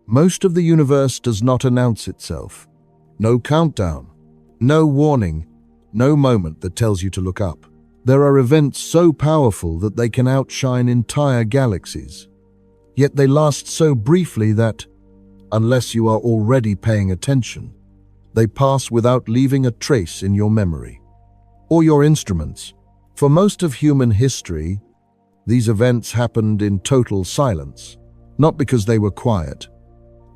Most of the universe does not announce itself. No countdown, no warning, no moment that tells you to look up. There are events so powerful that they can outshine entire galaxies. Yet they last so briefly that, unless you are already paying attention, they pass without leaving a trace in your memory or your instruments. For most of human history, these events happened in total silence, not because they were quiet,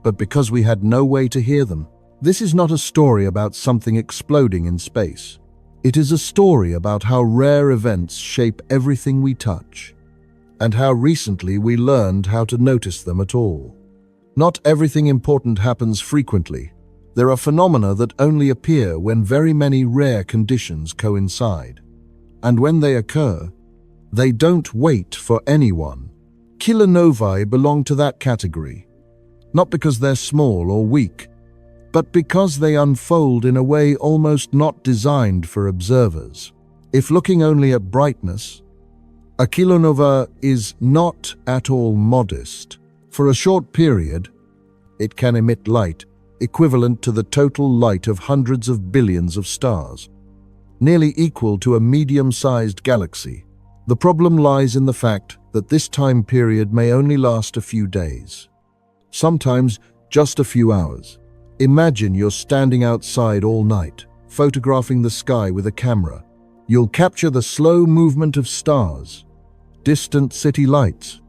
but because we had no way to hear them. This is not a story about something exploding in space. It is a story about how rare events shape everything we touch, and how recently we learned how to notice them at all. Not everything important happens frequently. There are phenomena that only appear when very many rare conditions coincide. And when they occur, they don't wait for anyone. Kilonovae belong to that category, not because they're small or weak, but because they unfold in a way almost not designed for observers. If looking only at brightness, a kilonova is not at all modest. For a short period, it can emit light equivalent to the total light of hundreds of billions of stars, nearly equal to a medium-sized galaxy. The problem lies in the fact that this time period may only last a few days, sometimes just a few hours. Imagine you're standing outside all night, photographing the sky with a camera. You'll capture the slow movement of stars, distant city lights,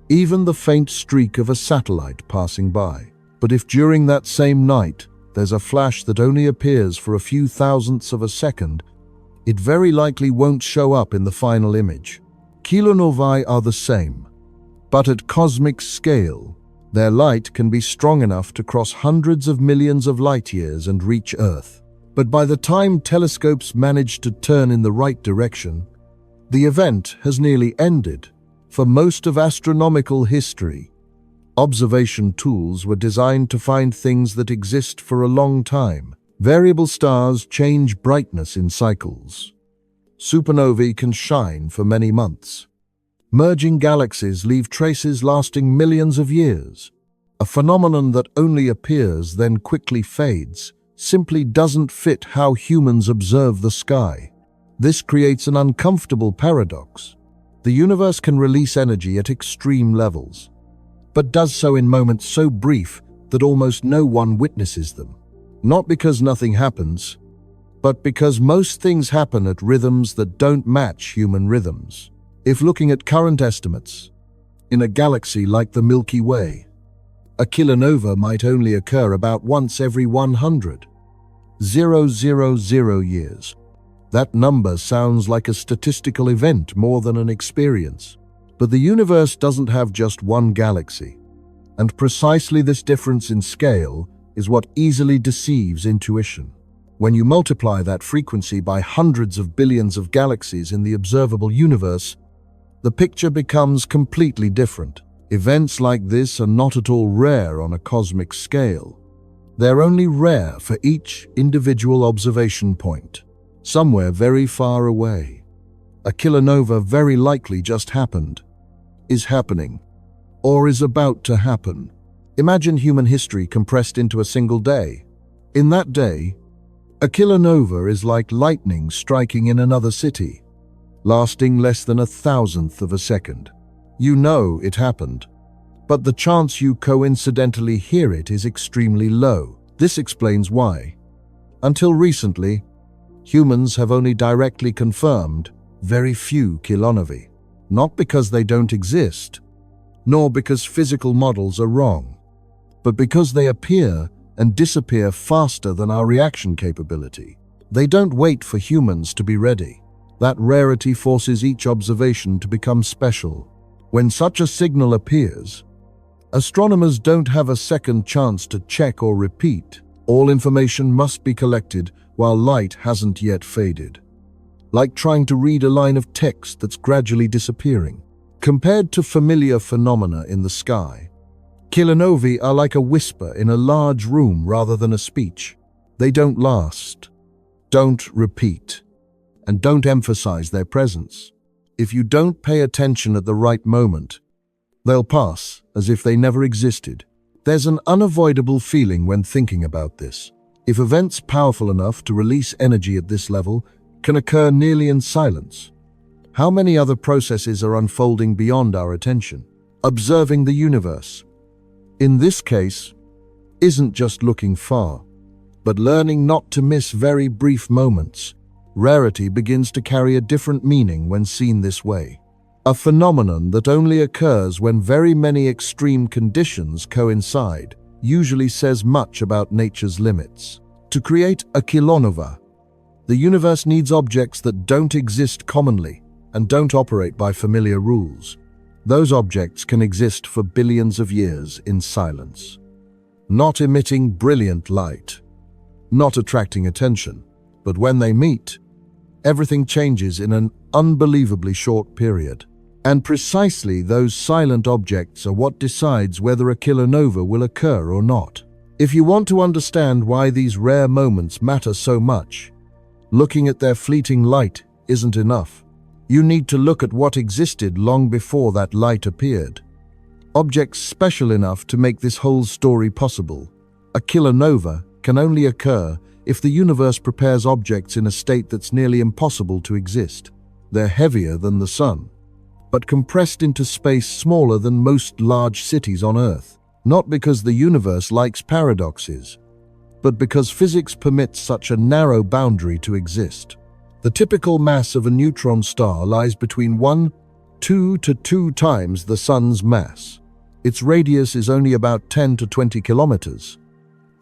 even the faint streak of a satellite passing by. But if during that same night there's a flash that only appears for a few thousandths of a second, it very likely won't show up in the final image. Kilonovae are the same, but at cosmic scale, their light can be strong enough to cross hundreds of millions of light years and reach Earth. But by the time telescopes manage to turn in the right direction, the event has nearly ended. For most of astronomical history, observation tools were designed to find things that exist for a long time. Variable stars change brightness in cycles. Supernovae can shine for many months. Merging galaxies leave traces lasting millions of years. A phenomenon that only appears then quickly fades simply doesn't fit how humans observe the sky. This creates an uncomfortable paradox. The universe can release energy at extreme levels, but does so in moments so brief that almost no one witnesses them. Not because nothing happens, but because most things happen at rhythms that don't match human rhythms. If looking at current estimates, in a galaxy like the Milky Way, a kilonova might only occur about once every 100,000 years. That number sounds like a statistical event more than an experience. But the universe doesn't have just one galaxy, and precisely this difference in scale is what easily deceives intuition. When you multiply that frequency by hundreds of billions of galaxies in the observable universe, the picture becomes completely different. Events like this are not at all rare on a cosmic scale. They're only rare for each individual observation point, somewhere very far away. A kilonova very likely just happened, is happening, or is about to happen. Imagine human history compressed into a single day. In that day, a kilonova is like lightning striking in another city, lasting less than 1,000th of a second. You know it happened, but the chance you coincidentally hear it is extremely low. This explains why, until recently, humans have only directly confirmed very few kilonovae. Not because they don't exist, nor because physical models are wrong, but because they appear and disappear faster than our reaction capability. They don't wait for humans to be ready. That rarity forces each observation to become special. When such a signal appears, astronomers don't have a second chance to check or repeat. All information must be collected while light hasn't yet faded, like trying to read a line of text that's gradually disappearing. Compared to familiar phenomena in the sky, kilonovae are like a whisper in a large room rather than a speech. They don't last, don't repeat, and don't emphasize their presence. If you don't pay attention at the right moment, they'll pass as if they never existed. There's an unavoidable feeling when thinking about this. If events powerful enough to release energy at this level can occur nearly in silence, how many other processes are unfolding beyond our attention? Observing the universe, in this case, isn't just looking far, but learning not to miss very brief moments. Rarity begins to carry a different meaning when seen this way. A phenomenon that only occurs when very many extreme conditions coincide usually says much about nature's limits. To create a kilonovae, the universe needs objects that don't exist commonly and don't operate by familiar rules. Those objects can exist for billions of years in silence, not emitting brilliant light, not attracting attention, but when they meet, everything changes in an unbelievably short period. And precisely those silent objects are what decides whether a kilonovae will occur or not. If you want to understand why these rare moments matter so much, looking at their fleeting light isn't enough. You need to look at what existed long before that light appeared. Objects special enough to make this whole story possible. A kilonovae can only occur if the universe prepares objects in a state that's nearly impossible to exist. They're heavier than the sun, but compressed into space smaller than most large cities on Earth. Not because the universe likes paradoxes, but because physics permits such a narrow boundary to exist. The typical mass of a neutron star lies between 2 to 2 times the sun's mass. Its radius is only about 10 to 20 kilometers,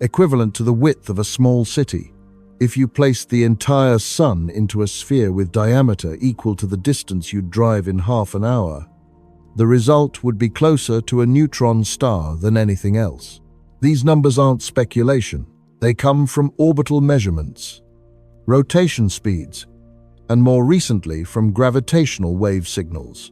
equivalent to the width of a small city. If you placed the entire sun into a sphere with diameter equal to the distance you'd drive in half an hour, the result would be closer to a neutron star than anything else. These numbers aren't speculation. They come from orbital measurements, rotation speeds, and more recently from gravitational wave signals,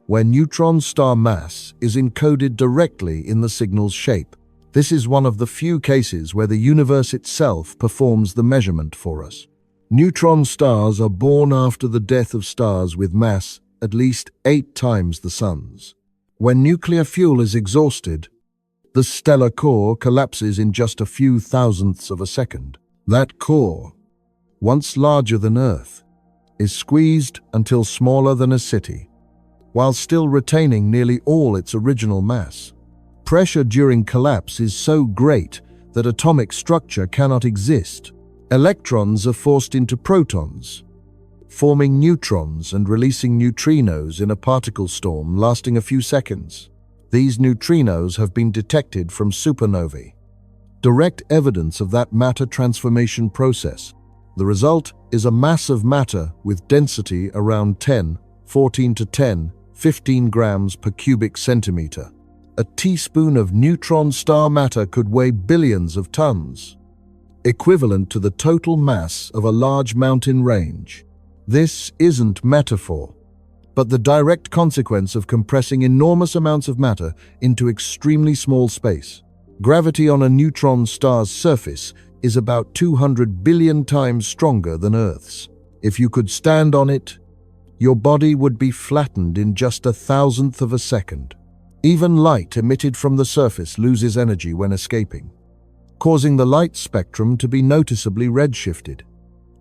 where neutron star mass is encoded directly in the signal's shape. This is one of the few cases where the universe itself performs the measurement for us. Neutron stars are born after the death of stars with mass at least 8 times the sun's. When nuclear fuel is exhausted, the stellar core collapses in just a few thousandths of a second. That core, once larger than Earth, is squeezed until smaller than a city, while still retaining nearly all its original mass. Pressure during collapse is so great that atomic structure cannot exist. Electrons are forced into protons, forming neutrons and releasing neutrinos in a particle storm lasting a few seconds. These neutrinos have been detected from supernovae, direct evidence of that matter transformation process. The result is a mass of matter with density around 14 to 15 grams per cubic centimeter. A teaspoon of neutron star matter could weigh billions of tons, equivalent to the total mass of a large mountain range. This isn't metaphor, but the direct consequence of compressing enormous amounts of matter into extremely small space. Gravity on a neutron star's surface is about 200 billion times stronger than Earth's. If you could stand on it, your body would be flattened in just 1,000th of a second. Even light emitted from the surface loses energy when escaping, causing the light spectrum to be noticeably redshifted,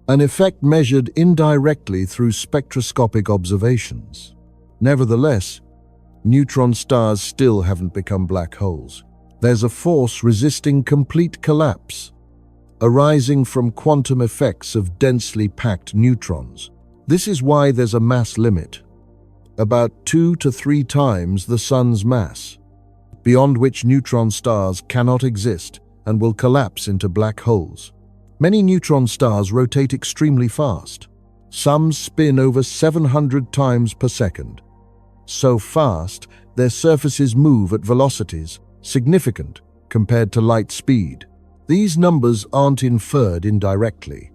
an effect measured indirectly through spectroscopic observations. Nevertheless, neutron stars still haven't become black holes. There's a force resisting complete collapse, arising from quantum effects of densely packed neutrons. This is why there's a mass limit, about 2 to 3 times the sun's mass, beyond which neutron stars cannot exist and will collapse into black holes. Many neutron stars rotate extremely fast. Some spin over 700 times per second. So fast, their surfaces move at velocities significant compared to light speed. These numbers aren't inferred indirectly,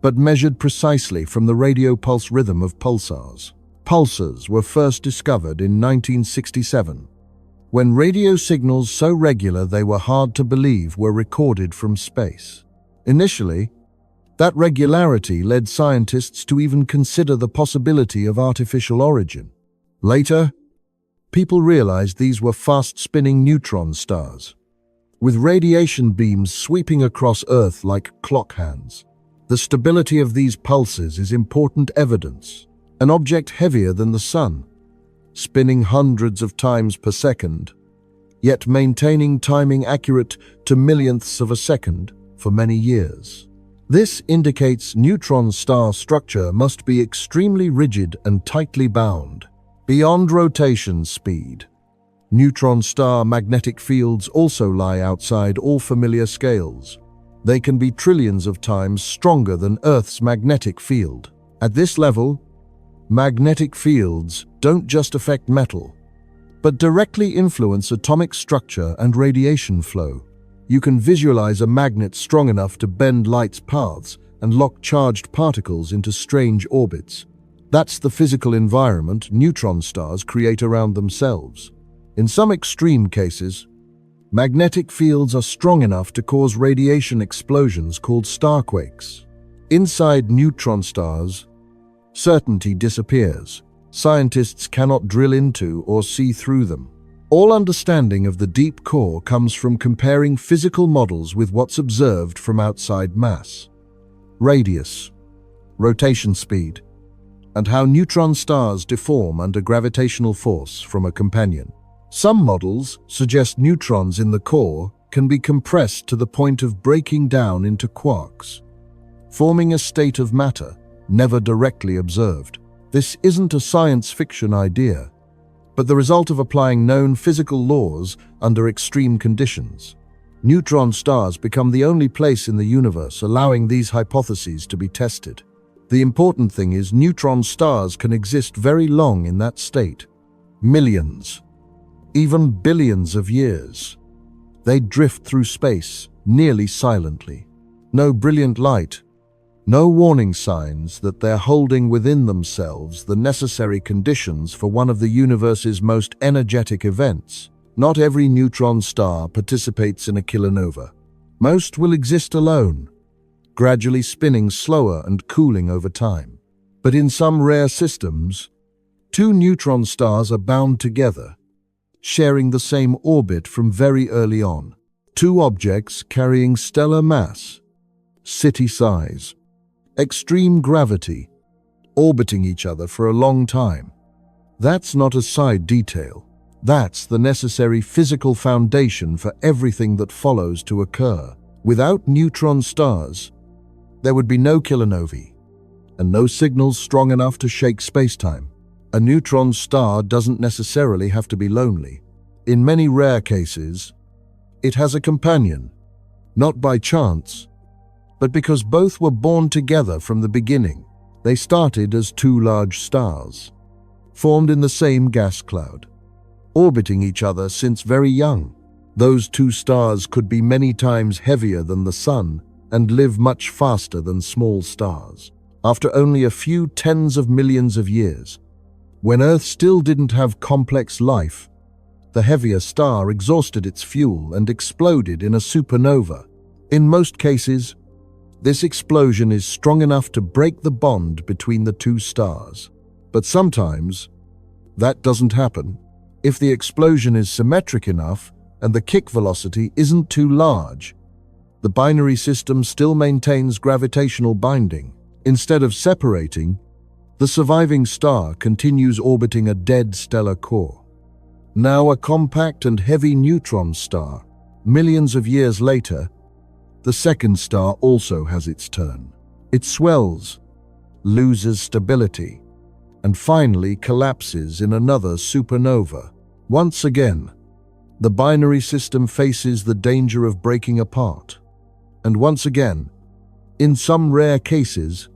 but measured precisely from the radio pulse rhythm of pulsars. Pulsars were first discovered in 1967, when radio signals so regular they were hard to believe were recorded from space. Initially, that regularity led scientists to even consider the possibility of artificial origin. Later, people realized these were fast-spinning neutron stars. with radiation beams sweeping across Earth like clock hands. The stability of these pulses is important evidence. An object heavier than the Sun, spinning hundreds of times per second, yet maintaining timing accurate to millionths of a second for many years. This indicates neutron star structure must be extremely rigid and tightly bound. Beyond rotation speed, neutron star magnetic fields also lie outside all familiar scales. They can be trillions of times stronger than Earth's magnetic field. At this level, magnetic fields don't just affect metal, but directly influence atomic structure and radiation flow. You can visualize a magnet strong enough to bend light's paths and lock charged particles into strange orbits. That's the physical environment neutron stars create around themselves. In some extreme cases, magnetic fields are strong enough to cause radiation explosions called starquakes. Inside neutron stars, certainty disappears. Scientists cannot drill into or see through them. All understanding of the deep core comes from comparing physical models with what's observed from outside mass, radius, rotation speed, and how neutron stars deform under gravitational force from a companion. Some models suggest neutrons in the core can be compressed to the point of breaking down into quarks, forming a state of matter never directly observed. This isn't a science fiction idea, but the result of applying known physical laws under extreme conditions. Neutron stars become the only place in the universe allowing these hypotheses to be tested. The important thing is neutron stars can exist very long in that state. Millions, even billions of years. They drift through space, nearly silently. No brilliant light, no warning signs that they're holding within themselves the necessary conditions for one of the universe's most energetic events. Not every neutron star participates in a kilonova. Most will exist alone, gradually spinning slower and cooling over time. But in some rare systems, two neutron stars are bound together, sharing the same orbit from very early on. Two objects carrying stellar mass, city size, extreme gravity, orbiting each other for a long time. That's not a side detail. That's the necessary physical foundation for everything that follows to occur. Without neutron stars, there would be no kilonovae, and no signals strong enough to shake spacetime. A neutron star doesn't necessarily have to be lonely. In many rare cases, it has a companion, not by chance, but because both were born together from the beginning. They started as two large stars, formed in the same gas cloud, orbiting each other since very young. Those two stars could be many times heavier than the Sun and live much faster than small stars. After only a few tens of millions of years, when Earth still didn't have complex life, the heavier star exhausted its fuel and exploded in a supernova. In most cases, this explosion is strong enough to break the bond between the two stars. But sometimes, that doesn't happen. If the explosion is symmetric enough and the kick velocity isn't too large, the binary system still maintains gravitational binding. Instead of separating, the surviving star continues orbiting a dead stellar core. Now a compact and heavy neutron star. Millions of years later, the second star also has its turn. It swells, loses stability, and finally collapses in another supernova. Once again, the binary system faces the danger of breaking apart. And once again, in some rare cases,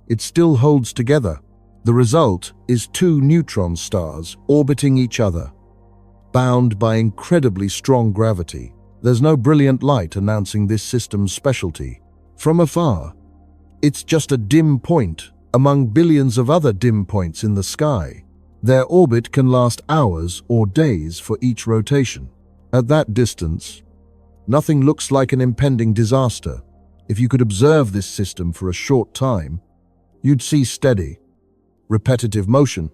it still holds together. The result is two neutron stars orbiting each other, bound by incredibly strong gravity. There's no brilliant light announcing this system's specialty. From afar, it's just a dim point among billions of other dim points in the sky. Their orbit can last hours or days for each rotation. At that distance, nothing looks like an impending disaster. If you could observe this system for a short time, you'd see steady, repetitive motion,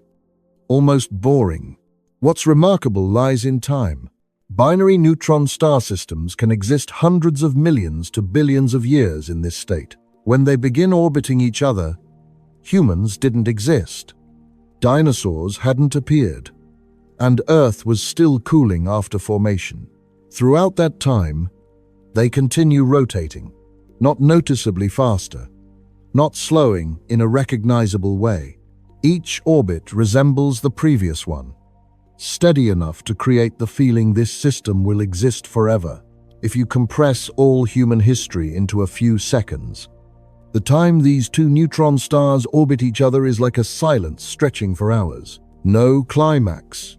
almost boring. What's remarkable lies in time. Binary neutron star systems can exist hundreds of millions to billions of years in this state. When they begin orbiting each other, humans didn't exist. Dinosaurs hadn't appeared, and Earth was still cooling after formation. Throughout that time, they continue rotating, not noticeably faster, not slowing in a recognizable way. Each orbit resembles the previous one, steady enough to create the feeling this system will exist forever. If you compress all human history into a few seconds, the time these two neutron stars orbit each other is like a silence stretching for hours. No climax,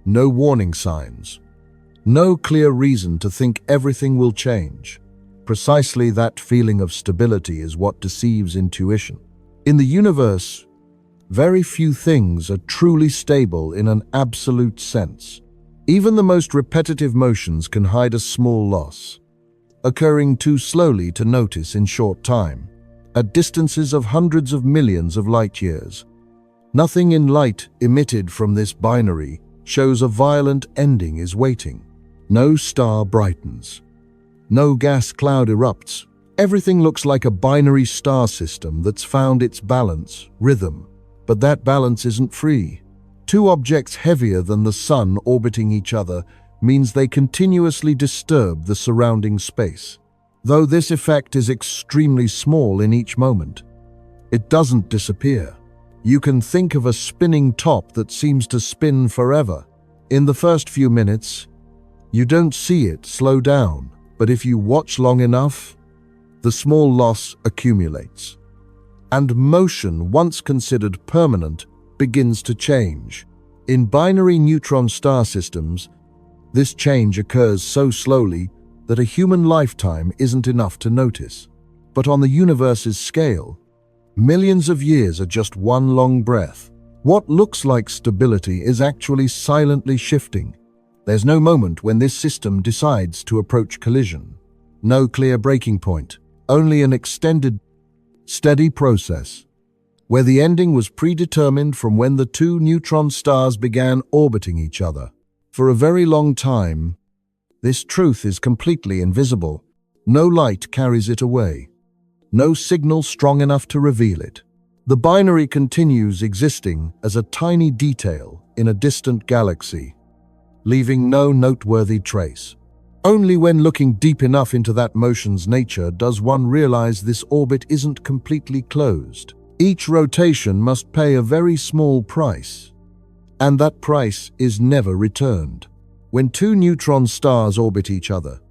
no warning signs, no clear reason to think everything will change. Precisely that feeling of stability is what deceives intuition. In the universe, very few things are truly stable in an absolute sense. Even the most repetitive motions can hide a small loss, occurring too slowly to notice in short time, at distances of hundreds of millions of light years. Nothing in light emitted from this binary shows a violent ending is waiting. No star brightens. No gas cloud erupts. Everything looks like a binary star system that's found its balance, rhythm. But that balance isn't free. Two objects heavier than the Sun orbiting each other means they continuously disturb the surrounding space. Though this effect is extremely small in each moment, it doesn't disappear. You can think of a spinning top that seems to spin forever. In the first few minutes, you don't see it slow down, but if you watch long enough, the small loss accumulates. And motion, once considered permanent, begins to change. In binary neutron star systems, this change occurs so slowly that a human lifetime isn't enough to notice. But on the universe's scale, millions of years are just one long breath. What looks like stability is actually silently shifting. There's no moment when this system decides to approach collision. No clear breaking point, only an extended, steady process, where the ending was predetermined from when the two neutron stars began orbiting each other. For a very long time, this truth is completely invisible. No light carries it away. No signal strong enough to reveal it. The binary continues existing as a tiny detail in a distant galaxy, leaving no noteworthy trace. Only when looking deep enough into that motion's nature does one realize this orbit isn't completely closed. Each rotation must pay a very small price, and that price is never returned. When two neutron stars orbit each other,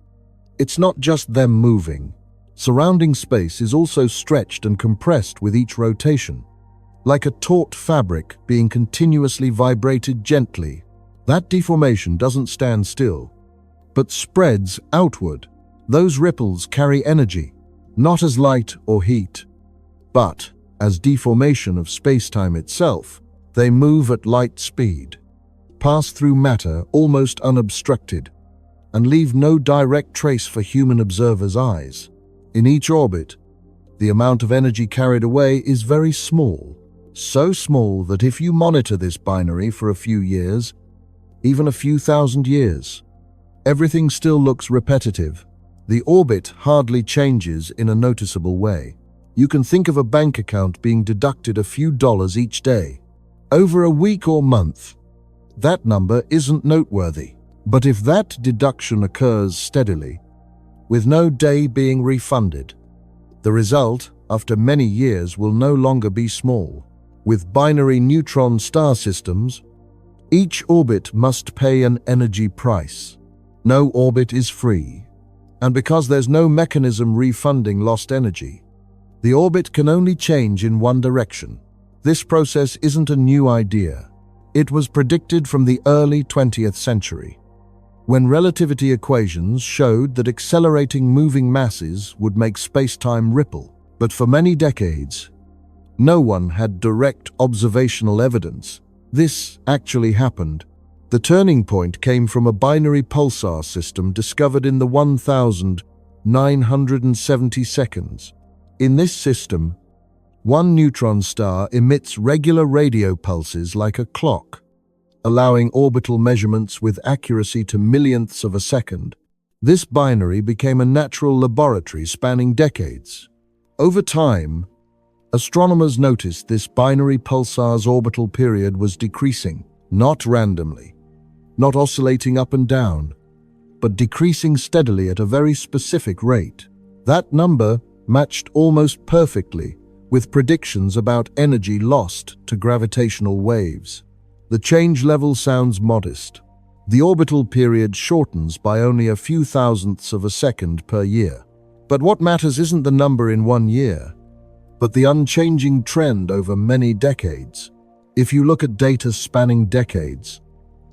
it's not just them moving. Surrounding space is also stretched and compressed with each rotation, like a taut fabric being continuously vibrated gently. That deformation doesn't stand still, but spreads outward. Those ripples carry energy, not as light or heat, but as deformation of space-time itself. They move at light speed, pass through matter almost unobstructed, and leave no direct trace for human observers' eyes. In each orbit, the amount of energy carried away is very small, so small that if you monitor this binary for a few years, even a few thousand years, everything still looks repetitive. The orbit hardly changes in a noticeable way. You can think of a bank account being deducted a few dollars each day. Over a week or month, that number isn't noteworthy. But if that deduction occurs steadily, with no day being refunded, the result, after many years, will no longer be small. With binary neutron star systems, each orbit must pay an energy price. No orbit is free, and because there's no mechanism refunding lost energy, the orbit can only change in one direction. This process isn't a new idea. It was predicted from the early 20th century, when relativity equations showed that accelerating moving masses would make space-time ripple. But for many decades, no one had direct observational evidence this actually happened. The turning point came from a binary pulsar system discovered in the 1970 seconds. In this system, one neutron star emits regular radio pulses like a clock. allowing orbital measurements with accuracy to millionths of a second. This binary became a natural laboratory spanning decades. Over time, astronomers noticed this binary pulsar's orbital period was decreasing, not randomly, not oscillating up and down, but decreasing steadily at a very specific rate. That number matched almost perfectly with predictions about energy lost to gravitational waves. The change level sounds modest. The orbital period shortens by only a few thousandths of a second per year. But what matters isn't the number in 1 year, but the unchanging trend over many decades. If you look at data spanning decades,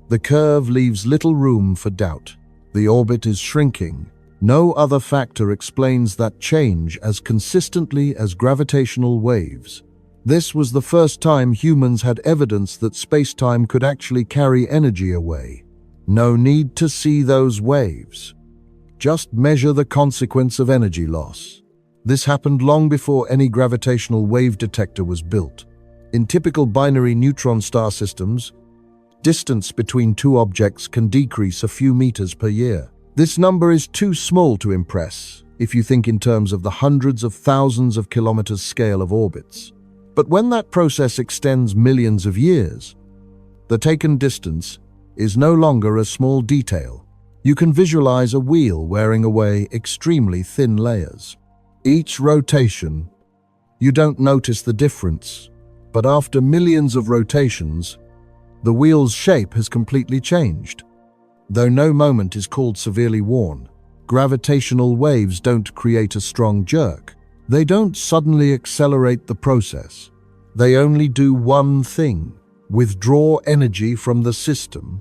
the curve leaves little room for doubt. The orbit is shrinking. No other factor explains that change as consistently as gravitational waves. This was the first time humans had evidence that space-time could actually carry energy away. No need to see those waves. Just measure the consequence of energy loss. This happened long before any gravitational wave detector was built. In typical binary neutron star systems, distance between two objects can decrease a few meters per year. This number is too small to impress if you think in terms of the hundreds of thousands of kilometers scale of orbits. But when that process extends millions of years, the taken distance is no longer a small detail. You can visualize a wheel wearing away extremely thin layers. Each rotation, you don't notice the difference, but after millions of rotations, the wheel's shape has completely changed. Though no moment is called severely worn, gravitational waves don't create a strong jerk. They don't suddenly accelerate the process. They only do one thing: withdraw energy from the system,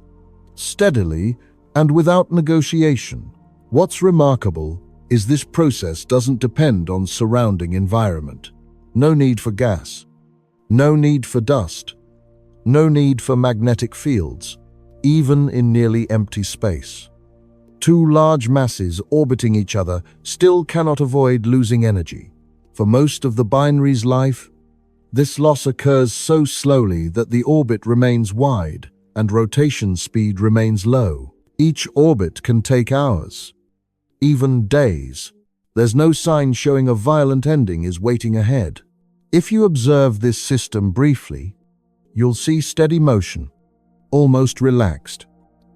steadily and without negotiation. What's remarkable is this process doesn't depend on surrounding environment. No need for gas, no need for dust, no need for magnetic fields, even in nearly empty space. Two large masses orbiting each other still cannot avoid losing energy. For most of the binary's life, this loss occurs so slowly that the orbit remains wide and rotation speed remains low. Each orbit can take hours, even days. There's no sign showing a violent ending is waiting ahead. If you observe this system briefly, you'll see steady motion, almost relaxed.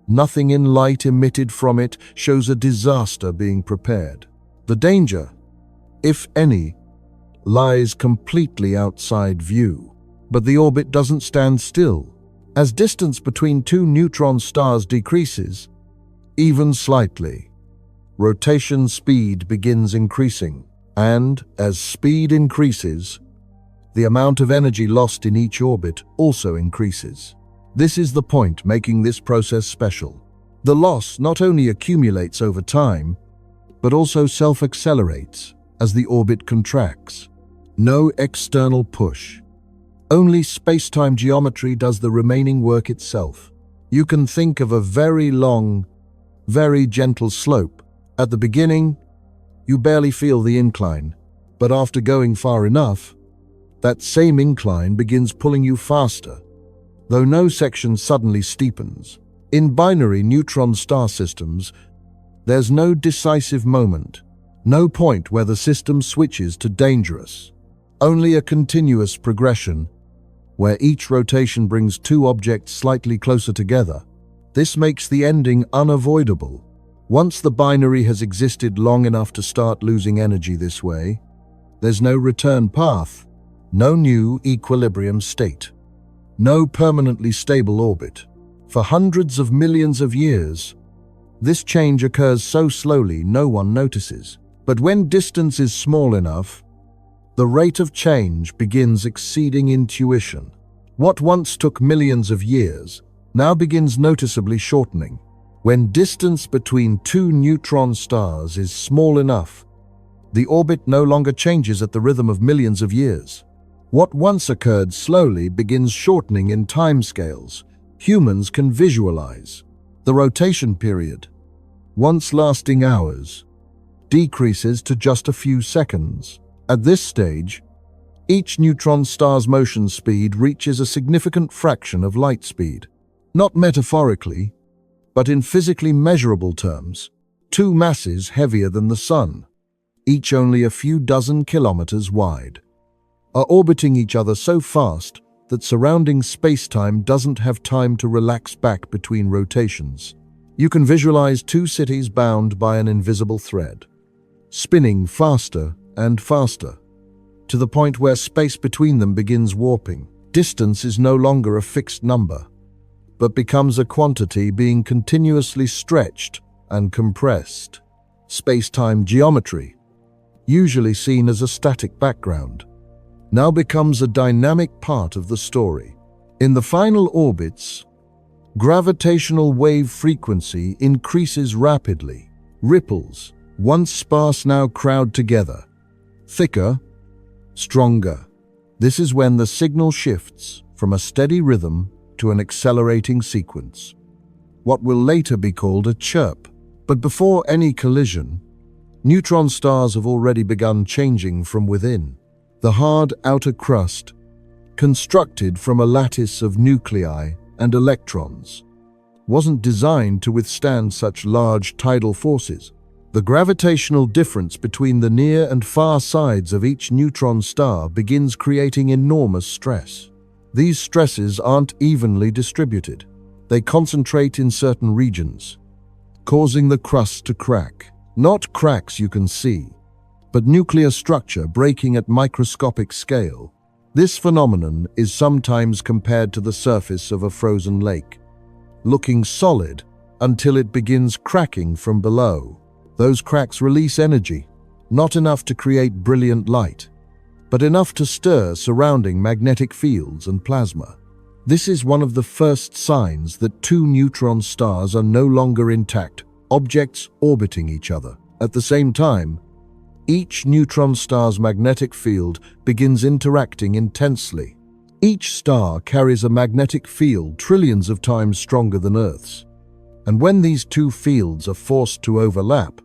Nothing in light emitted from it shows a disaster being prepared. The danger, if any, lies completely outside view. But the orbit doesn't stand still. As distance between two neutron stars decreases, even slightly, rotation speed begins increasing. And as speed increases, the amount of energy lost in each orbit also increases. This is the point making this process special. The loss not only accumulates over time, but also self-accelerates as the orbit contracts. No external push. Only space-time geometry does the remaining work itself. You can think of a very long, very gentle slope. At the beginning, you barely feel the incline, but after going far enough, that same incline begins pulling you faster, though no section suddenly steepens. In binary neutron star systems, there's no decisive moment, no point where the system switches to dangerous. Only a continuous progression, where each rotation brings two objects slightly closer together. This makes the ending unavoidable. Once the binary has existed long enough to start losing energy this way, there's no return path, no new equilibrium state, no permanently stable orbit. For hundreds of millions of years, this change occurs so slowly no one notices. But when distance is small enough, the rate of change begins exceeding intuition. What once took millions of years now begins noticeably shortening. When distance between two neutron stars is small enough, the orbit no longer changes at the rhythm of millions of years. What once occurred slowly begins shortening in timescales humans can visualize. The rotation period, once lasting hours, decreases to just a few seconds. At this stage, each neutron star's motion speed reaches a significant fraction of light speed. Not metaphorically, but in physically measurable terms, two masses heavier than the Sun, each only a few dozen kilometers wide, are orbiting each other so fast that surrounding space-time doesn't have time to relax back between rotations. You can visualize two cities bound by an invisible thread, spinning faster and faster, to the point where space between them begins warping. Distance is no longer a fixed number, but becomes a quantity being continuously stretched and compressed. Space-time geometry, usually seen as a static background, now becomes a dynamic part of the story. In the final orbits, gravitational wave frequency increases rapidly. Ripples, once sparse, now crowd together, thicker, stronger. This is when the signal shifts from a steady rhythm to an accelerating sequence, what will later be called a chirp. But before any collision, neutron stars have already begun changing from within. The hard outer crust, constructed from a lattice of nuclei and electrons, wasn't designed to withstand such large tidal forces. The gravitational difference between the near and far sides of each neutron star begins creating enormous stress. These stresses aren't evenly distributed. They concentrate in certain regions, causing the crust to crack. Not cracks you can see, but nuclear structure breaking at microscopic scale. This phenomenon is sometimes compared to the surface of a frozen lake, looking solid until it begins cracking from below. Those cracks release energy, not enough to create brilliant light, but enough to stir surrounding magnetic fields and plasma. This is one of the first signs that two neutron stars are no longer intact objects orbiting each other. At the same time, each neutron star's magnetic field begins interacting intensely. Each star carries a magnetic field trillions of times stronger than Earth's. And when these two fields are forced to overlap,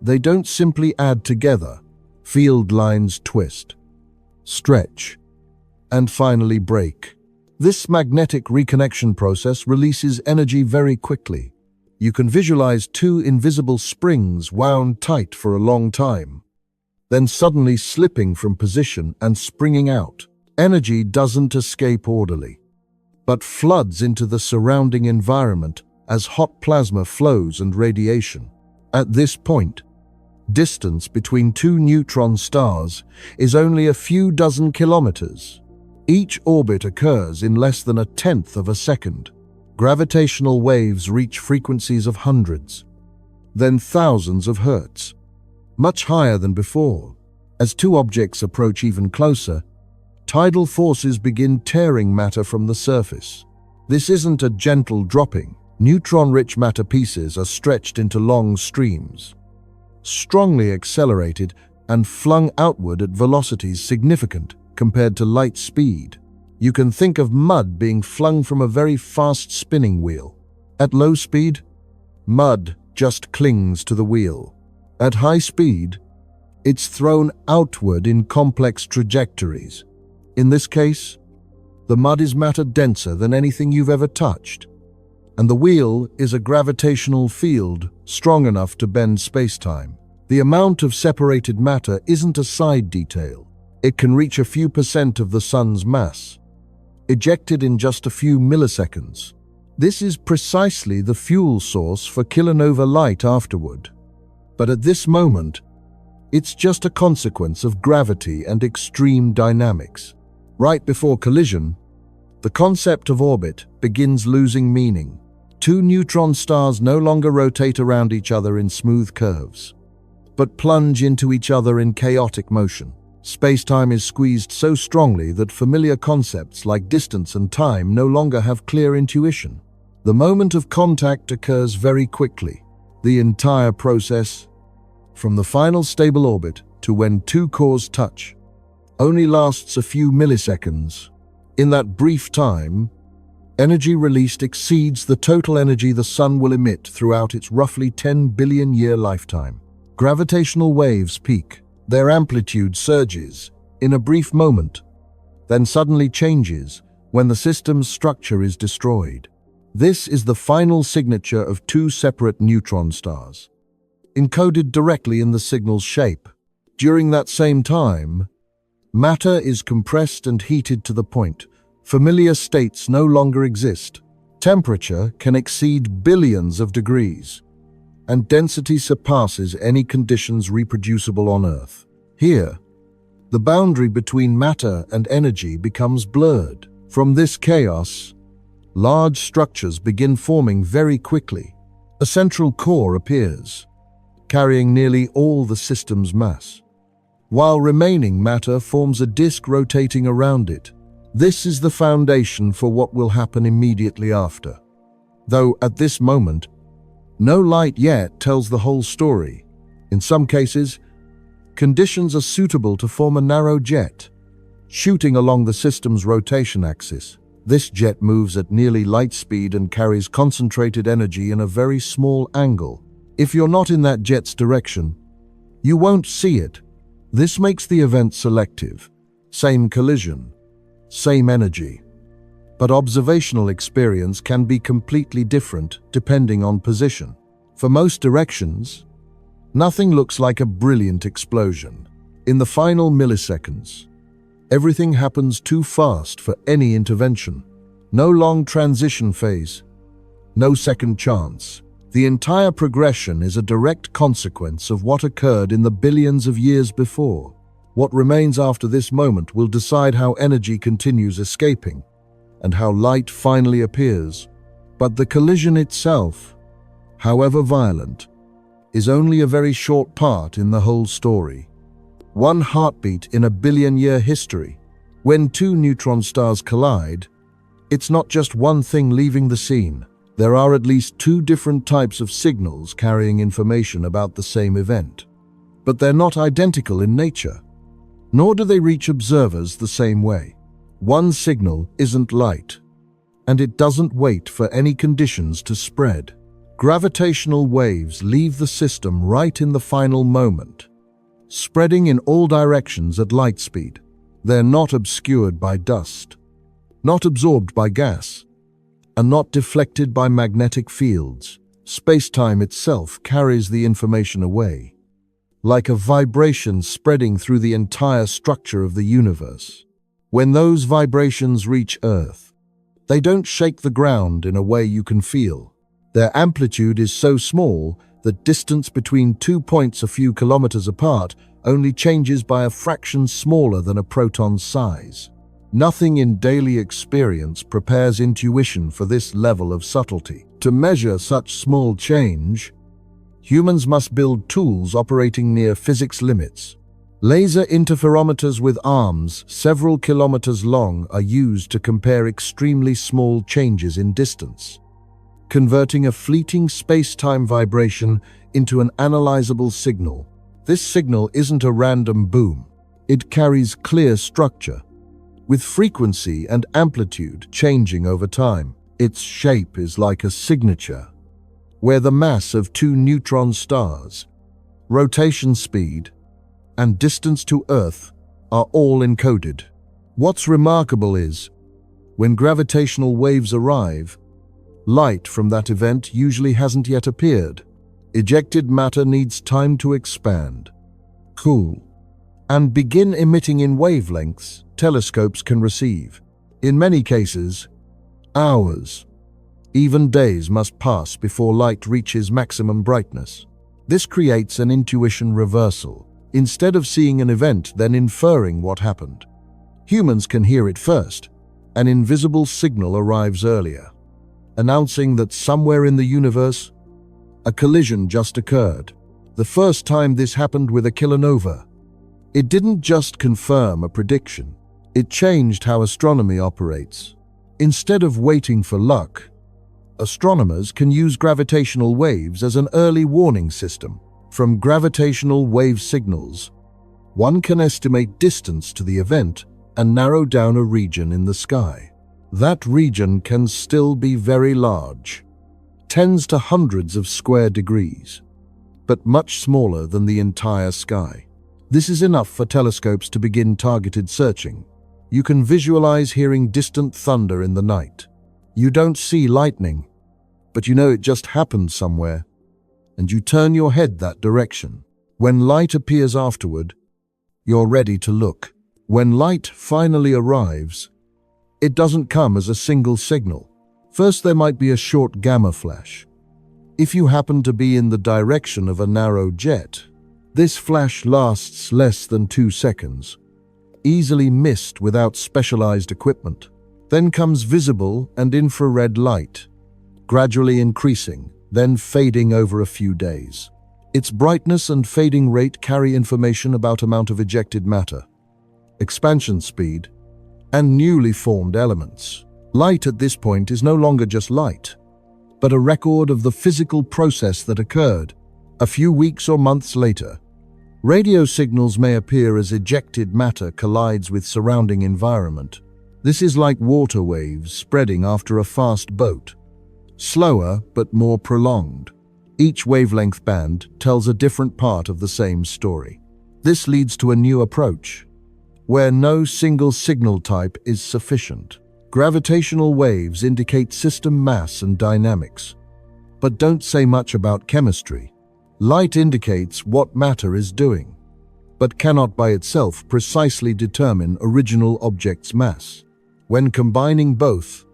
they don't simply add together. Field lines twist, stretch, and finally break. This magnetic reconnection process releases energy very quickly. You can visualize two invisible springs wound tight for a long time, then suddenly slipping from position and springing out. Energy doesn't escape orderly, but floods into the surrounding environment as hot plasma flows and radiation. At this point, distance between two neutron stars is only a few dozen kilometers. Each orbit occurs in less than a tenth of a second. Gravitational waves reach frequencies of hundreds, then thousands of hertz, much higher than before. As two objects approach even closer, tidal forces begin tearing matter from the surface. This isn't a gentle dropping. Neutron-rich matter pieces are stretched into long streams, strongly accelerated and flung outward at velocities significant compared to light speed. You can think of mud being flung from a very fast spinning wheel. At low speed, mud just clings to the wheel. At high speed, it's thrown outward in complex trajectories. In this case, the mud is matter denser than anything you've ever touched, and the wheel is a gravitational field strong enough to bend space-time. The amount of separated matter isn't a side detail. It can reach a few percent of the Sun's mass, ejected in just a few milliseconds. This is precisely the fuel source for kilonova light afterward. But at this moment, it's just a consequence of gravity and extreme dynamics. Right before collision, the concept of orbit begins losing meaning. Two neutron stars no longer rotate around each other in smooth curves, but plunge into each other in chaotic motion. Space-time is squeezed so strongly that familiar concepts like distance and time no longer have clear intuition. The moment of contact occurs very quickly. The entire process, from the final stable orbit to when two cores touch, only lasts a few milliseconds. In that brief time, energy released exceeds the total energy the Sun will emit throughout its roughly 10 billion year lifetime. Gravitational waves peak. Their amplitude surges in a brief moment, then suddenly changes when the system's structure is destroyed. This is the final signature of two separate neutron stars, encoded directly in the signal's shape. During that same time, matter is compressed and heated to the point familiar states no longer exist. Temperature can exceed billions of degrees, and density surpasses any conditions reproducible on Earth. Here, the boundary between matter and energy becomes blurred. From this chaos, large structures begin forming very quickly. A central core appears, carrying nearly all the system's mass, while remaining matter forms a disk rotating around it. This is the foundation for what will happen immediately after. Though at this moment, no light yet tells the whole story. In some cases, conditions are suitable to form a narrow jet, shooting along the system's rotation axis. This jet moves at nearly light speed and carries concentrated energy in a very small angle. If you're not in that jet's direction, you won't see it. This makes the event selective. Same collision, same energy. But observational experience can be completely different depending on position. For most directions, nothing looks like a brilliant explosion. In the final milliseconds, everything happens too fast for any intervention. No long transition phase, no second chance. The entire progression is a direct consequence of what occurred in the billions of years before. What remains after this moment will decide how energy continues escaping and how light finally appears. But the collision itself, however violent, is only a very short part in the whole story. One heartbeat in a billion-year history. When two neutron stars collide, it's not just one thing leaving the scene. There are at least two different types of signals carrying information about the same event. But they're not identical in nature, nor do they reach observers the same way. One signal isn't light, and it doesn't wait for any conditions to spread. Gravitational waves leave the system right in the final moment, spreading in all directions at light speed. They're not obscured by dust, not absorbed by gas, and not deflected by magnetic fields. Space-time itself carries the information away, like a vibration spreading through the entire structure of the universe. When those vibrations reach Earth, they don't shake the ground in a way you can feel. Their amplitude is so small that distance between 2 points a few kilometers apart only changes by a fraction smaller than a proton's size. Nothing in daily experience prepares intuition for this level of subtlety. To measure such small change, humans must build tools operating near physics limits. Laser interferometers with arms several kilometers long are used to compare extremely small changes in distance, converting a fleeting space-time vibration into an analyzable signal. This signal isn't a random boom. It carries clear structure, with frequency and amplitude changing over time. Its shape is like a signature, where the mass of two neutron stars, rotation speed, and distance to Earth are all encoded. What's remarkable is, when gravitational waves arrive, light from that event usually hasn't yet appeared. Ejected matter needs time to expand, cool, and begin emitting in wavelengths telescopes can receive. In many cases, hours, even days must pass before light reaches maximum brightness. This creates an intuition reversal. Instead of seeing an event, then inferring what happened, humans can hear it first. An invisible signal arrives earlier, announcing that somewhere in the universe, a collision just occurred. The first time this happened with a kilonova, it didn't just confirm a prediction, it changed how astronomy operates. Instead of waiting for luck, astronomers can use gravitational waves as an early warning system. From gravitational wave signals, one can estimate distance to the event and narrow down a region in the sky. That region can still be very large, tens to hundreds of square degrees, but much smaller than the entire sky. This is enough for telescopes to begin targeted searching. You can visualize hearing distant thunder in the night, You don't see lightning, but you know it just happened somewhere, and you turn your head that direction. When light appears afterward, you're ready to look. When light finally arrives, it doesn't come as a single signal. First, there might be a short gamma flash. If you happen to be in the direction of a narrow jet, this flash lasts less than 2 seconds, easily missed without specialized equipment. Then comes visible and infrared light, gradually increasing, then fading over a few days. Its brightness and fading rate carry information about amount of ejected matter, expansion speed, and newly formed elements. Light at this point is no longer just light, but a record of the physical process that occurred. A few weeks or months later, radio signals may appear as ejected matter collides with surrounding environment. This is like water waves spreading after a fast boat, slower but more prolonged. Each wavelength band tells a different part of the same story. This leads to a new approach, where no single signal type is sufficient. Gravitational waves indicate system mass and dynamics, but don't say much about chemistry. Light indicates what matter is doing, but cannot by itself precisely determine original object's mass. When combining both,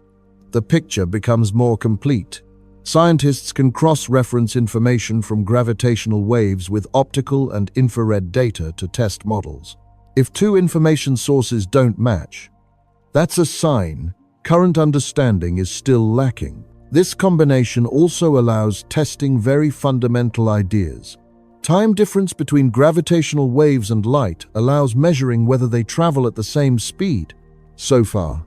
the picture becomes more complete. Scientists can cross-reference information from gravitational waves with optical and infrared data to test models. If two information sources don't match, that's a sign current understanding is still lacking. This combination also allows testing very fundamental ideas. Time difference between gravitational waves and light allows measuring whether they travel at the same speed. So far,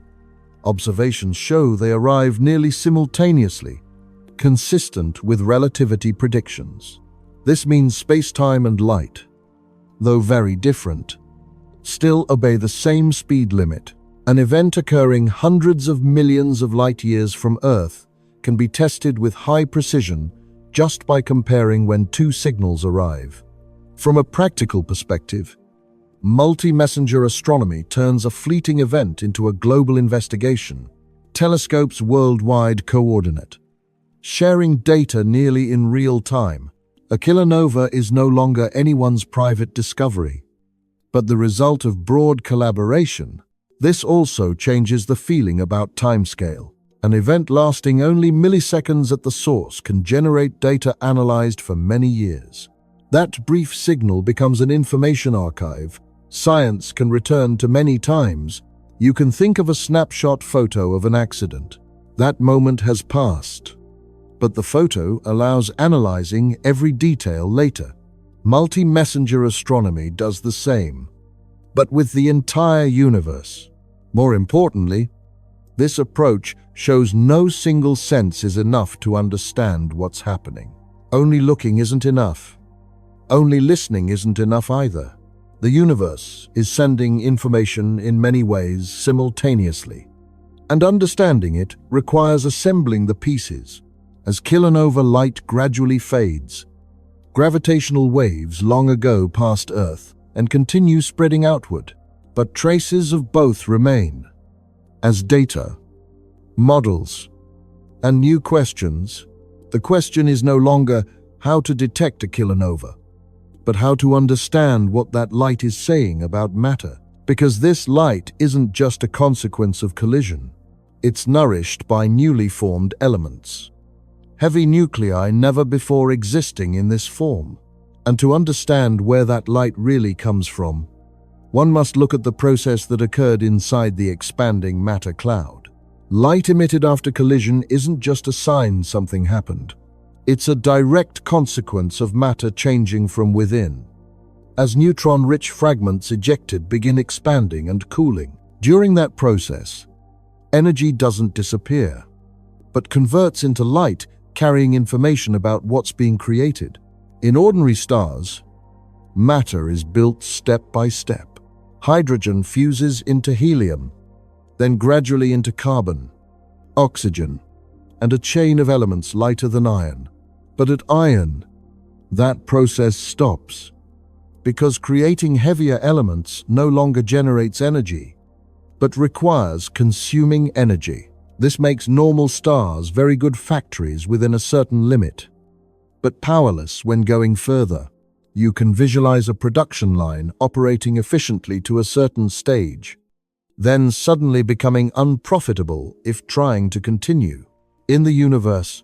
observations show they arrive nearly simultaneously, consistent with relativity predictions. This means space-time and light, though very different, still obey the same speed limit. An event occurring hundreds of millions of light-years from Earth can be tested with high precision just by comparing when two signals arrive. From a practical perspective, multi-messenger astronomy turns a fleeting event into a global investigation. Telescopes worldwide coordinate, sharing data nearly in real time. A kilonova is no longer anyone's private discovery, but the result of broad collaboration. This also changes the feeling about timescale. An event lasting only milliseconds at the source can generate data analyzed for many years. That brief signal becomes an information archive science can return to many times. You can think of a snapshot photo of an accident. That moment has passed, but the photo allows analyzing every detail later. Multi-messenger astronomy does the same, but with the entire universe. More importantly, this approach shows no single sense is enough to understand what's happening. Only looking isn't enough. Only listening isn't enough either. The universe is sending information in many ways simultaneously, and understanding it requires assembling the pieces. As kilonova light gradually fades, gravitational waves long ago passed Earth and continue spreading outward, but traces of both remain. As data, models, and new questions, the question is no longer how to detect a kilonova, but how to understand what that light is saying about matter. Because this light isn't just a consequence of collision, it's nourished by newly formed elements. Heavy nuclei never before existing in this form. And to understand where that light really comes from, one must look at the process that occurred inside the expanding matter cloud. Light emitted after collision isn't just a sign something happened. It's a direct consequence of matter changing from within. As neutron-rich fragments ejected begin expanding and cooling, during that process, energy doesn't disappear, but converts into light, carrying information about what's being created. In ordinary stars, matter is built step by step. Hydrogen fuses into helium, then gradually into carbon, oxygen, and a chain of elements lighter than iron. But at iron, that process stops, because creating heavier elements no longer generates energy, but requires consuming energy. This makes normal stars very good factories within a certain limit, but powerless when going further. You can visualize a production line operating efficiently to a certain stage, then suddenly becoming unprofitable if trying to continue. In the universe,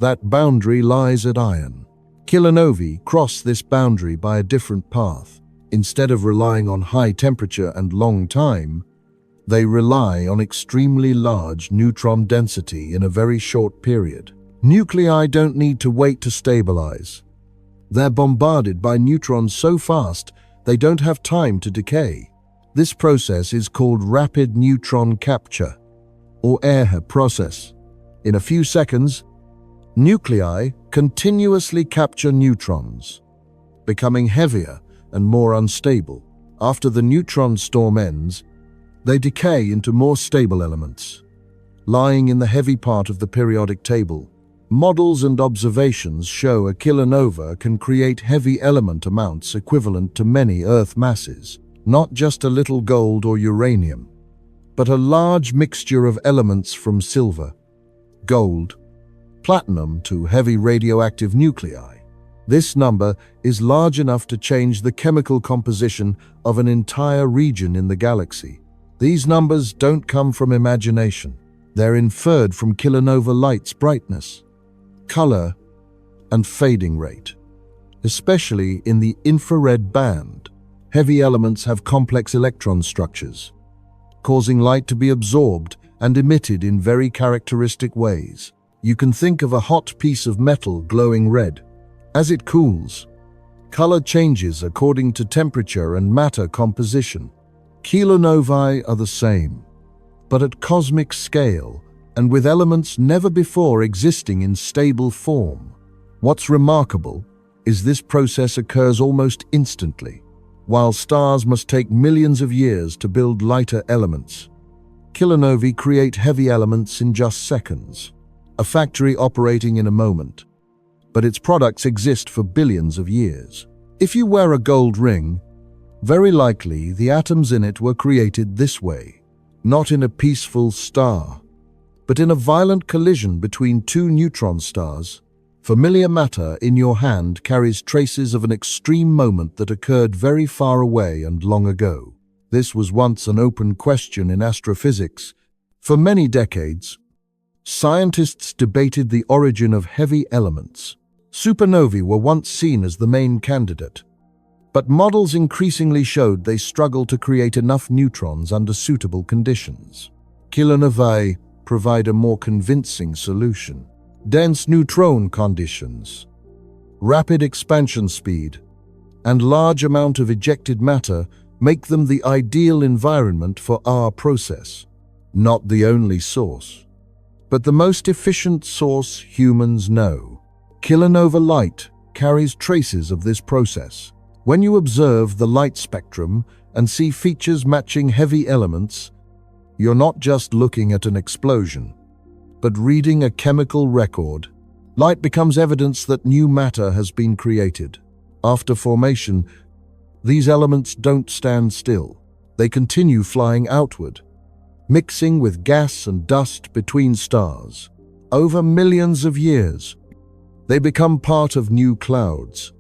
that boundary lies at iron. Kilonovae cross this boundary by a different path. Instead of relying on high temperature and long time, they rely on extremely large neutron density in a very short period. Nuclei don't need to wait to stabilize. They're bombarded by neutrons so fast they don't have time to decay. This process is called rapid neutron capture, or Rarest process. In a few seconds, nuclei continuously capture neutrons, becoming heavier and more unstable. After the neutron storm ends, they decay into more stable elements, lying in the heavy part of the periodic table. Models and observations show a kilonova can create heavy element amounts equivalent to many Earth masses, not just a little gold or uranium, but a large mixture of elements from silver, gold, platinum to heavy radioactive nuclei. This number is large enough to change the chemical composition of an entire region in the galaxy. These numbers don't come from imagination. They're inferred from kilonova light's brightness, color, and fading rate. Especially in the infrared band, heavy elements have complex electron structures, causing light to be absorbed and emitted in very characteristic ways. You can think of a hot piece of metal glowing red. As it cools, color changes according to temperature and matter composition. Kilonovae are the same, but at cosmic scale and with elements never before existing in stable form. What's remarkable is this process occurs almost instantly. While stars must take millions of years to build lighter elements, kilonovae create heavy elements in just seconds, a factory operating in a moment. But its products exist for billions of years. If you wear a gold ring, very likely the atoms in it were created this way, not in a peaceful star, but in a violent collision between two neutron stars. Familiar matter in your hand carries traces of an extreme moment that occurred very far away and long ago. This was once an open question in astrophysics. For many decades, scientists debated the origin of heavy elements. Supernovae were once seen as the main candidate, but models increasingly showed they struggled to create enough neutrons under suitable conditions. Kilonovae provide a more convincing solution. Dense neutron conditions, rapid expansion speed, and large amount of ejected matter make them the ideal environment for our process. Not the only source, but the most efficient source humans know. Kilonova light carries traces of this process. When you observe the light spectrum and see features matching heavy elements, you're not just looking at an explosion, but reading a chemical record. Light becomes evidence that new matter has been created. After formation, these elements don't stand still. They continue flying outward, mixing with gas and dust between stars. Over millions of years, they become part of new clouds,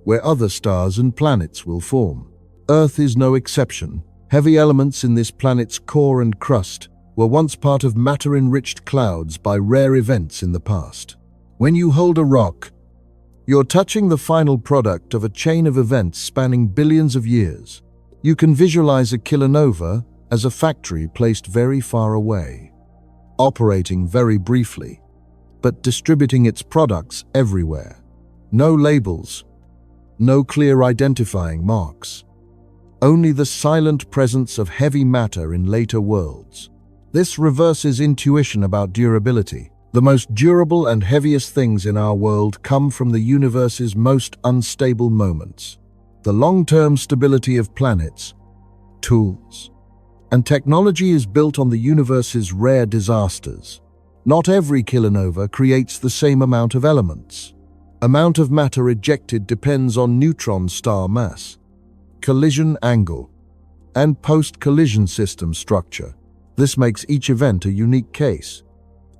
where other stars and planets will form. Earth is no exception. Heavy elements in this planet's core and crust were once part of matter-enriched clouds by rare events in the past. When you hold a rock, you're touching the final product of a chain of events spanning billions of years. You can visualize a kilonova as a factory placed very far away, operating very briefly, but distributing its products everywhere. No labels, no clear identifying marks. Only the silent presence of heavy matter in later worlds. This reverses intuition about durability. The most durable and heaviest things in our world come from the universe's most unstable moments. The long-term stability of planets, tools, and technology is built on the universe's rare disasters. Not every kilonova creates the same amount of elements. Amount of matter ejected depends on neutron star mass, collision angle, and post-collision system structure. This makes each event a unique case,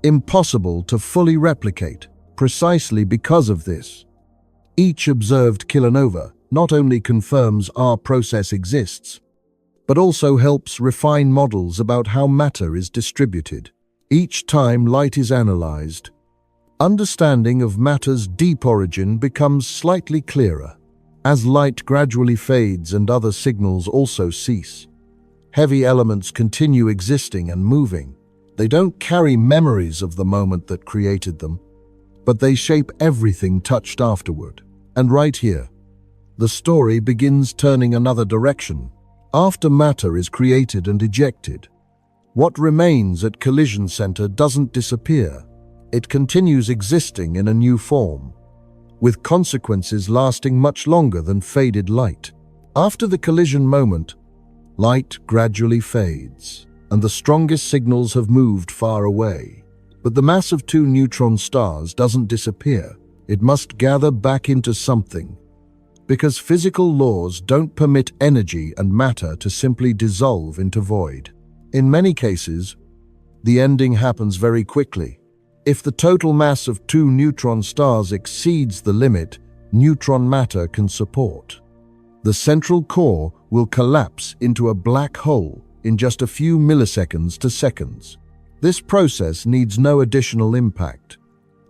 impossible to fully replicate. Precisely because of this, each observed kilonova not only confirms our process exists, but also helps refine models about how matter is distributed. Each time light is analyzed, understanding of matter's deep origin becomes slightly clearer. As light gradually fades and other signals also cease, heavy elements continue existing and moving. They don't carry memories of the moment that created them, but they shape everything touched afterward. And right here, the story begins turning another direction. After matter is created and ejected, what remains at collision center doesn't disappear. It continues existing in a new form, with consequences lasting much longer than faded light. After the collision moment, light gradually fades, and the strongest signals have moved far away. But the mass of two neutron stars doesn't disappear. It must gather back into something, because physical laws don't permit energy and matter to simply dissolve into void. In many cases, the ending happens very quickly. If the total mass of two neutron stars exceeds the limit neutron matter can support, the central core will collapse into a black hole in just a few milliseconds to seconds. This process needs no additional impact.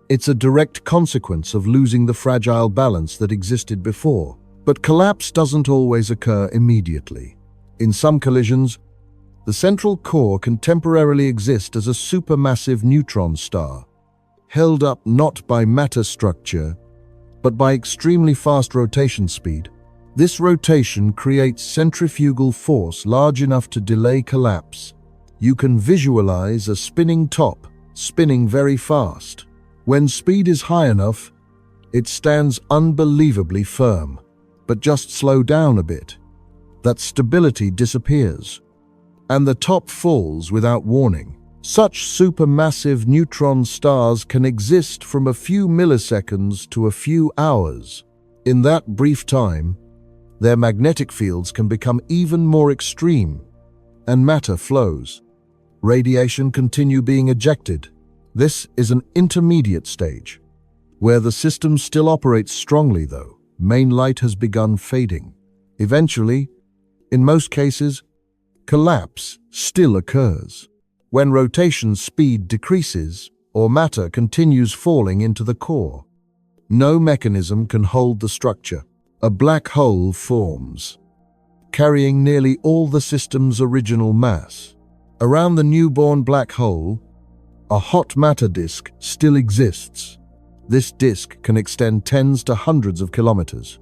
It's a direct consequence of losing the fragile balance that existed before. But collapse doesn't always occur immediately. In some collisions, the central core can temporarily exist as a supermassive neutron star, held up not by matter structure, but by extremely fast rotation speed. This rotation creates centrifugal force large enough to delay collapse. You can visualize a spinning top, spinning very fast. When speed is high enough, it stands unbelievably firm. But just slow down a bit, that stability disappears, and the top falls without warning. Such supermassive neutron stars can exist from a few milliseconds to a few hours. In that brief time, their magnetic fields can become even more extreme, and matter flows. Radiation continue being ejected. This is an intermediate stage, where the system still operates strongly though. Main light has begun fading. Eventually, in most cases, collapse still occurs. When rotation speed decreases or matter continues falling into the core, no mechanism can hold the structure. A black hole forms, carrying nearly all the system's original mass. Around the newborn black hole, a hot matter disk still exists. This disk can extend tens to hundreds of kilometers,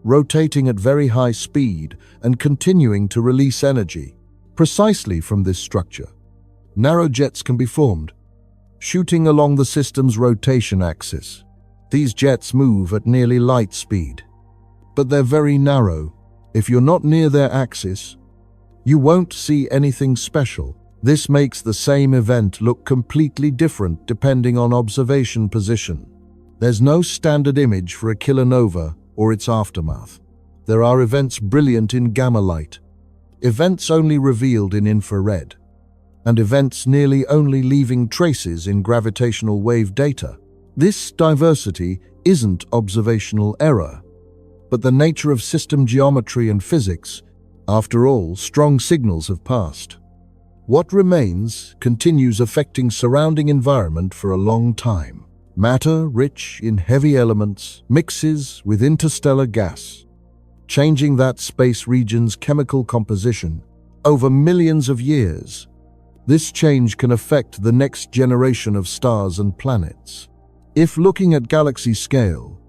rotating at very high speed and continuing to release energy. Precisely from this structure, narrow jets can be formed, shooting along the system's rotation axis. These jets move at nearly light speed, but they're very narrow. If you're not near their axis, you won't see anything special. This makes the same event look completely different depending on observation position. There's no standard image for a kilonova or its aftermath. There are events brilliant in gamma light, events only revealed in infrared, and events nearly only leaving traces in gravitational wave data. This diversity isn't observational error, but the nature of system geometry and physics. After all, strong signals have passed. What remains continues affecting surrounding environment for a long time. Matter, rich in heavy elements, mixes with interstellar gas, changing that space region's chemical composition over millions of years. This change can affect the next generation of stars and planets. If looking at galaxy scale,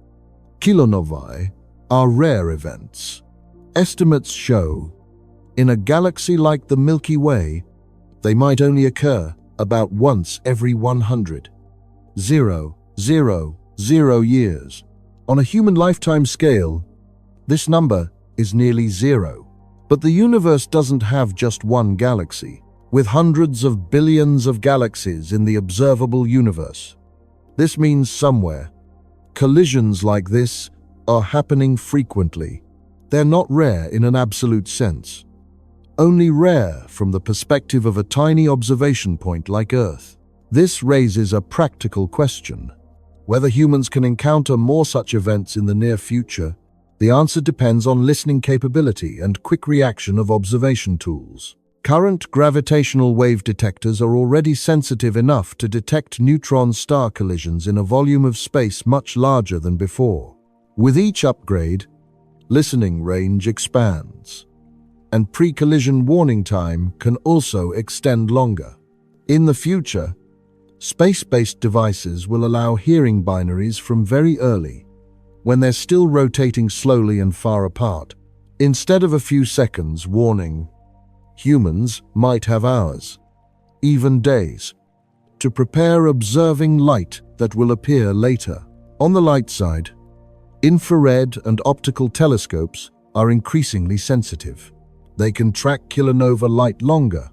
kilonovae are rare events. Estimates show, in a galaxy like the Milky Way, they might only occur about once every 100,000 years. On a human lifetime scale, this number is nearly zero. But the universe doesn't have just one galaxy, with hundreds of billions of galaxies in the observable universe. This means somewhere, collisions like this are happening frequently. They're not rare in an absolute sense. only rare from the perspective of a tiny observation point like Earth. This raises a practical question. Whether humans can encounter more such events in the near future, the answer depends on listening capability and quick reaction of observation tools. Current gravitational wave detectors are already sensitive enough to detect neutron star collisions in a volume of space much larger than before. With each upgrade, listening range expands, and pre-collision warning time can also extend longer. In the future, space-based devices will allow hearing binaries from very early, when they're still rotating slowly and far apart. Instead of a few seconds warning, humans might have hours, even days, to prepare observing light that will appear later. On the light side, infrared and optical telescopes are increasingly sensitive. They can track kilonova light longer,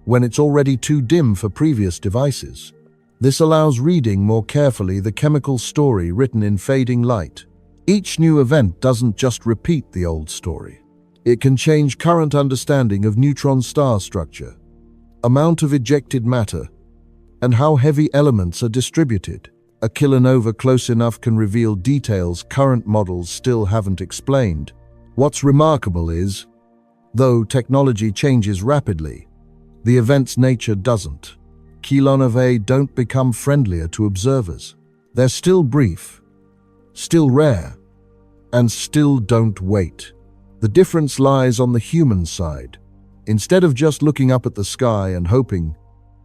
when it's already too dim for previous devices. This allows reading more carefully the chemical story written in fading light. Each new event doesn't just repeat the old story. It can change current understanding of neutron star structure, amount of ejected matter, and how heavy elements are distributed. A kilonova close enough can reveal details current models still haven't explained. What's remarkable is, though technology changes rapidly, the event's nature doesn't. Kilonovae don't become friendlier to observers. They're still brief, still rare, and still don't wait. The difference lies on the human side. Instead of just looking up at the sky and hoping,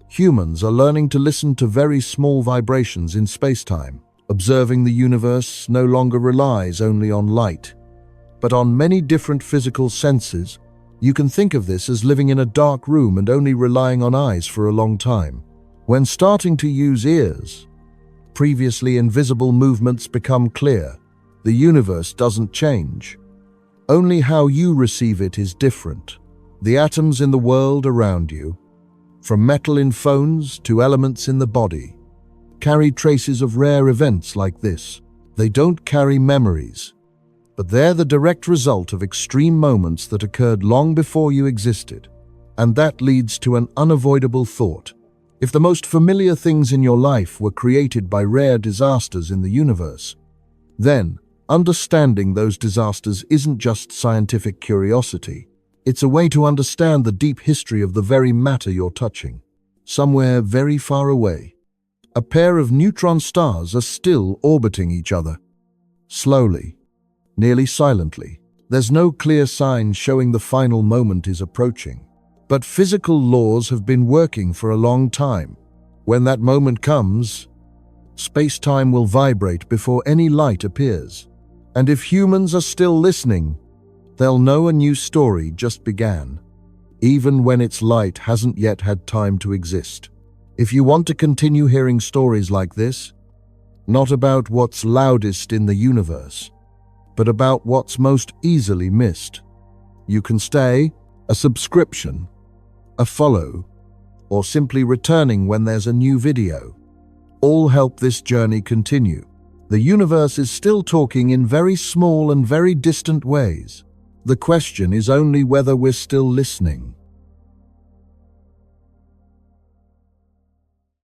humans are learning to listen to very small vibrations in space-time. Observing the universe no longer relies only on light, but on many different physical senses. You can think of this as living in a dark room and only relying on eyes for a long time. When starting to use ears, previously invisible movements become clear. The universe doesn't change. Only how you receive it is different. The atoms in the world around you, from metal in phones to elements in the body, carry traces of rare events like this. They don't carry memories, but they're the direct result of extreme moments that occurred long before you existed. And that leads to an unavoidable thought. If the most familiar things in your life were created by rare disasters in the universe, then understanding those disasters isn't just scientific curiosity. It's a way to understand the deep history of the very matter you're touching. Somewhere very far away, a pair of neutron stars are still orbiting each other. Slowly, nearly silently. There's no clear sign showing the final moment is approaching. But physical laws have been working for a long time. When that moment comes, space-time will vibrate before any light appears. And if humans are still listening, they'll know a new story just began, even when its light hasn't yet had time to exist. If you want to continue hearing stories like this, not about what's loudest in the universe, but about what's most easily missed, you can stay, a subscription, a follow, or simply returning when there's a new video. All help this journey continue. The universe is still talking in very small and very distant ways. The question is only whether we're still listening.